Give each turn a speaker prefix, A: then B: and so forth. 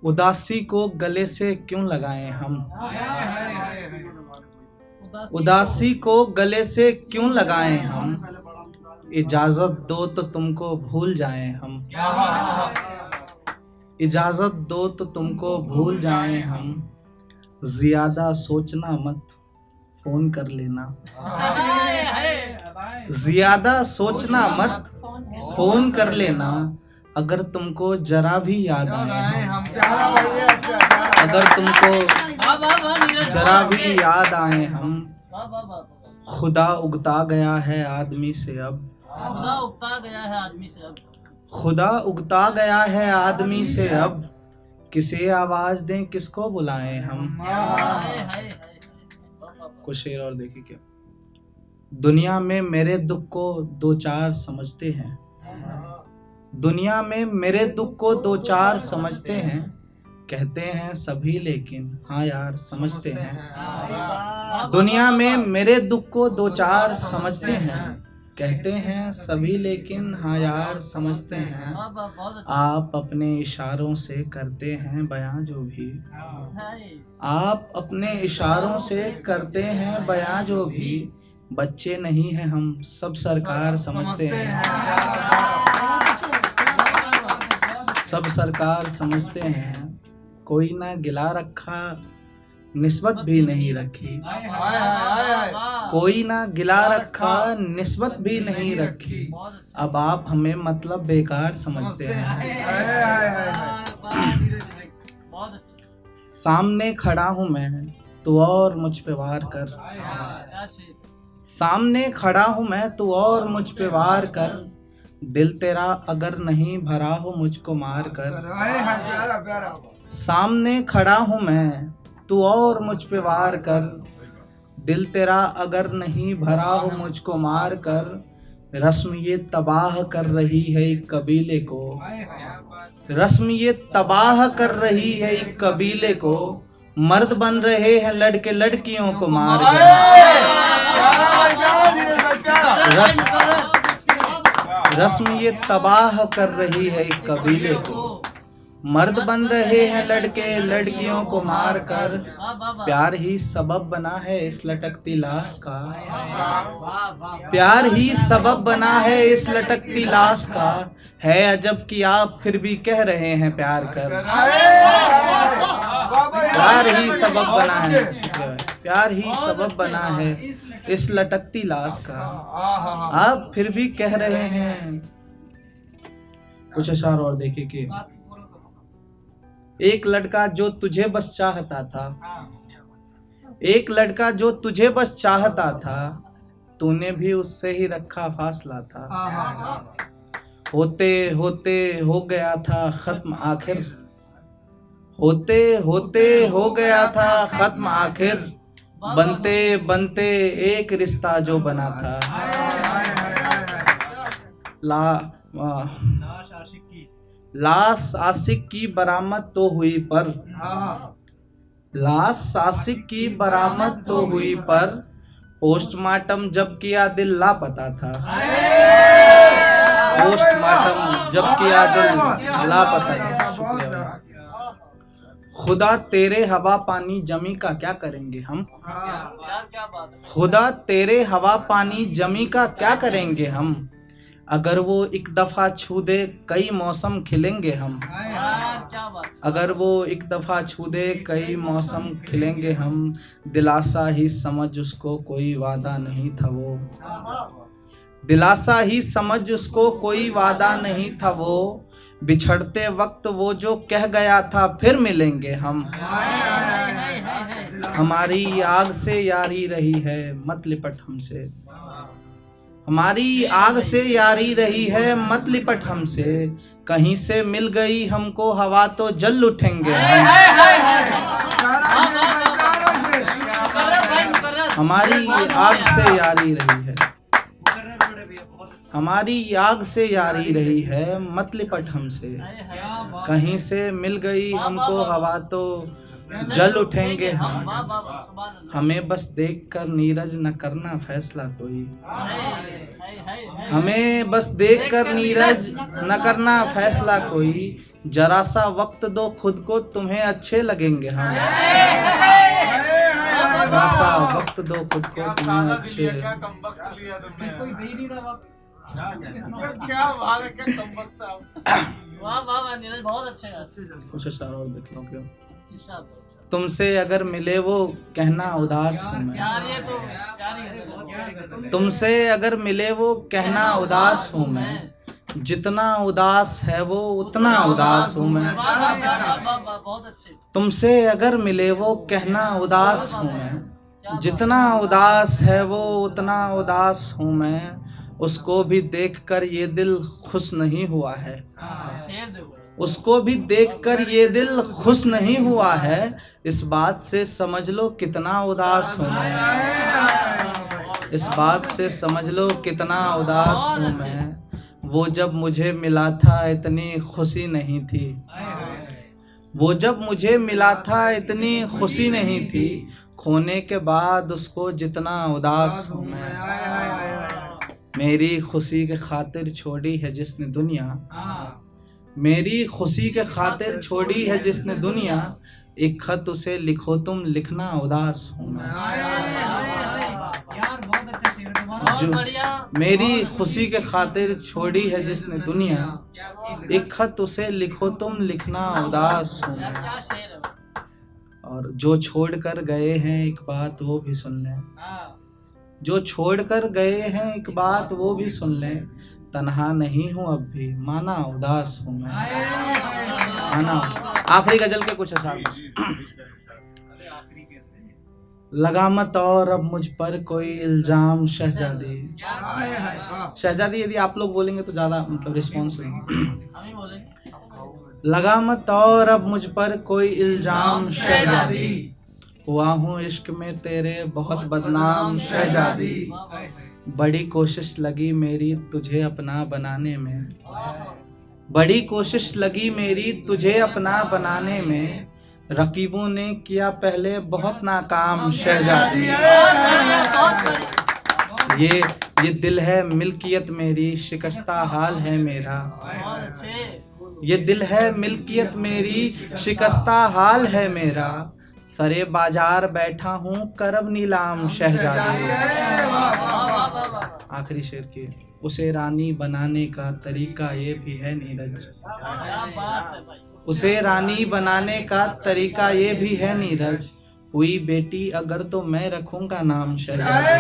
A: उदासी को गले से क्यों लगाएं हम। उदासी को गले से क्यों लगाएं हम। इजाजत दो तो तुमको भूल जाएं हम। इजाजत दो तो तुमको भूल जाएं हम। ज्यादा सोचना मत, फोन कर लेना। ज्यादा सोचना मत, फोन कर लेना। अगर तुमको जरा भी याद आए हम। अगर तुमको जरा भी याद आए हम। खुदा उगता गया है आदमी से अब।
B: खुदा उगता गया है आदमी से अब।
A: खुदा उगता गया है आदमी से अब। किसे आवाज दें, किसको बुलाएं हम। कुछ शेर और देखिए क्या। दुनिया में मेरे दुख को दो चार समझते हैं। दुनिया में मेरे दुख को दो चार समझते हैं। कहते हैं सभी लेकिन हाँ यार समझते हैं। दुनिया में मेरे दुख को दो चार समझते हैं। कहते हैं सभी लेकिन हाँ यार समझते हैं। आप अपने इशारों से करते हैं बयां जो भी। आप अपने इशारों से करते हैं बयां जो भी। बच्चे नहीं हैं हम, सब सरकार समझते हैं। सब सरकार समझते हैं। कोई ना गिला रखा, निस्बत भी नहीं रखी। कोई ना गिला रखा, निस्बत भी नहीं रखी। अब आप हमें मतलब बेकार समझते हैं। सामने खड़ा हूँ मैं, तू और मुझ पे वार कर। सामने खड़ा हूँ मैं, तू और मुझ पे वार कर। दिल तेरा अगर नहीं भरा हो मुझको मार कर। सामने खड़ा हूँ मैं, तू और मुझ पे वार कर। दिल तेरा अगर नहीं भरा हो मुझको मार कर। रस्म ये तबाह कर रही है एक कबीले को। रस्म ये तबाह कर रही है एक कबीले को। मर्द बन रहे हैं लड़के लड़कियों को मार कर। रस्म ये तबाह कर रही है एक कबीले को। मर्द बन रहे हैं लड़के लड़कियों को मार कर। प्यार ही सबब बना है इस लटकती लाश का। प्यार ही सबब बना है इस लटकती लाश का। है अजब कि आप फिर भी कह रहे हैं प्यार कर। प्यार ही सबब बना है, प्यार ही सबब बना है इस लटकती लाश का। आप फिर भी कह रहे हैं। कुछ अशार और देखिए कि एक लड़का जो तुझे बस चाहता था। एक लड़का जो तुझे बस चाहता था। तूने भी उससे ही रखा फासला था। होते होते हो गया था खत्म आखिर। होते होते हो गया था खत्म आखिर। बनते बनते एक रिश्ता जो बना था। लाश आशिक की बरामद तो हुई पर। लाश आशिक की बरामद तो हुई पर। पोस्टमार्टम जब किया दिल लापता था। पोस्टमार्टम जब किया दिल लापता था। शुक्रिया। खुदा तेरे हवा पानी जमी का क्या करेंगे हम। खुदा तेरे हवा पानी जमी का क्या करेंगे हम। अगर वो एक दफा छू दे कई मौसम खिलेंगे हम। अगर वो एक दफा छू दे कई मौसम खिलेंगे हम। दिलासा ही समझ उसको कोई वादा नहीं था वो। दिलासा ही समझ उसको कोई वादा नहीं था वो। बिछड़ते वक्त वो जो कह गया था फिर मिलेंगे हम। हमारी आग से यारी रही है मत लिपट हमसे। हमारी आग से यारी रही है मत लिपट हमसे। कहीं से मिल गई हमको हवा तो जल उठेंगे हम। हमारी आग से यारी रही है। हमारी आग से यारी रही है मत लिपट हमसे। कहीं से मिल गई हमको हवा तो जल उठेंगे हम। हमें बस देखकर नीरज न करना फैसला कोई। हमें बस देखकर नीरज न करना फैसला कोई। जरा सा वक्त दो खुद को, तुम्हें अच्छे लगेंगे हम। जरा सा वक्त दो खुद को, तुम्हें अच्छे।
C: क्या कम वक्त लिया तुमने, कोई दे ही नहीं रहा वक्त। क्या बात है, क्या कम वक्त था।
B: वाह वाह वाह नीरज, बहुत अच्छे यार।
A: कुछ अच्छा और देख लो क्यों।
B: इरशाद करो, इरशाद।
A: तुमसे अगर मिले वो कहना उदास हूँ मैं।
B: यार ये तो यार ये
A: तुमसे अगर मिले वो कहना उदास हूँ मैं, जितना उदास है वो उतना उदास हूँ मैं।
B: वाह वाह वाह वाह वाह वाह, बहुत अच्छे।
A: तुमसे अगर मिले वो कहना उदास हूँ मैं, जितना उदास है वो उतना उदास हूँ मैं। उसको भी देखकर ये दिल खुश नहीं हुआ है,
B: शेर दे वो।
A: उसको भी देखकर ये दिल खुश नहीं हुआ है। इस बात से समझ लो कितना उदास हूँ मैं, इस बात से समझ लो कितना उदास हूँ मैं। वो जब मुझे मिला था इतनी खुशी नहीं थी, वो जब मुझे मिला था इतनी खुशी नहीं थी। खोने के बाद उसको जितना उदास हूँ मैं। मेरी खुशी के खातिर छोड़ी है जिसने दुनिया, मेरी खुशी के खातिर छोड़ी है जिसने दुनिया। एक खत उसे लिखो तुम, लिखना उदास हूँ मैं।
B: यार बहुत अच्छा शेर है तुम्हारा,
A: जो
B: बहुत बढ़िया।
A: मेरी खुशी के खातिर छोड़ी है जिसने दुनिया, एक खत उसे लिखो तुम, लिखना उदास हूँ
B: यार
A: मैं।
B: क्या शेर है वो।
A: और जो छोड़ कर गए हैं एक बात वो भी सुन लें, जो छोड़ कर गए हैं एक बात वो भी सुन लें। तन्हा नहीं हूँ अब भी, माना उदास हूँ मैं, माना। आखिरी गजल के कुछ अशार। लगा मत और अब मुझ पर कोई इल्जाम शहजादी। शहजादी यदि आप लोग बोलेंगे तो ज्यादा मतलब रिस्पॉन्स लेंगे।
B: हम ही बोलेंगे।
A: लगा मत और अब मुझ पर कोई इल्जाम शहजादी, हुआ हूँ इश्क में तेरे बहुत बदनाम शहजादी। बड़ी कोशिश लगी मेरी तुझे अपना बनाने में, बड़ी कोशिश लगी मेरी तुझे अपना बनाने में। रकीबों ने किया पहले बहुत नाकाम शहजादी। ये दिल है मिल्कियत मेरी, शिकस्ता हाल है मेरा।
B: बहुत अच्छे।
A: ये दिल है मिल्कियत मेरी, शिकस्ता हाल है मेरा। सरे बाजार बैठा हूँ करब नीलाम शहजादी। आखिरी शेर की। उसे रानी बनाने का तरीका ये भी है नीरज,
B: क्या बात है भाई।
A: उसे रानी बनाने का तरीका ये भी है नीरज। हुई बेटी अगर तो मैं रखूंगा नाम शहजादी।